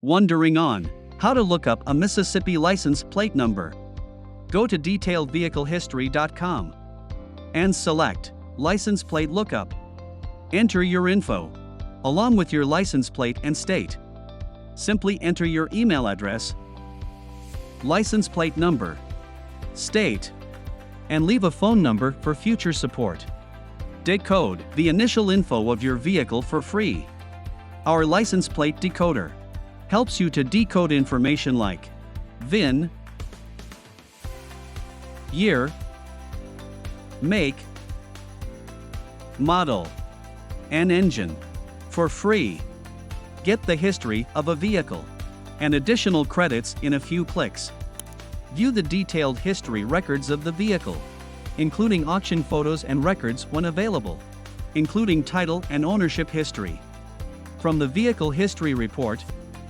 Wondering on how to look up a Mississippi license plate number? Go to detailedvehiclehistory.com and select License Plate Lookup. Enter your info, along with your license plate and state. Simply enter your email address, license plate number, state, and leave a phone number for future support. Decode the initial info of your vehicle for free. Our license plate decoder helps you to decode information like VIN, year, make, model, and engine for free. Get the history of a vehicle and additional credits in a few clicks. View the detailed history records of the vehicle, including auction photos and records when available, including title and ownership history. From the Vehicle History Report,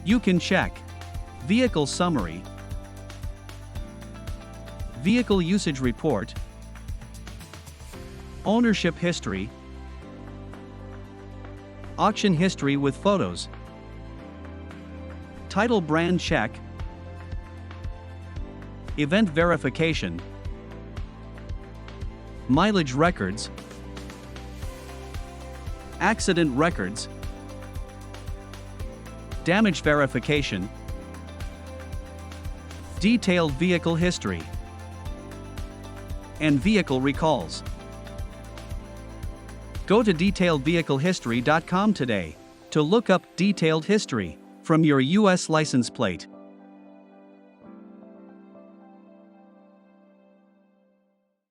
you can check Vehicle Summary, Vehicle Usage Report, Ownership History, Auction History with photos, Title Brand Check, Event Verification, Mileage Records, Accident Records, Damage Verification, Detailed Vehicle History, and Vehicle Recalls. Go to detailedvehiclehistory.com today to look up detailed history from your U.S. license plate.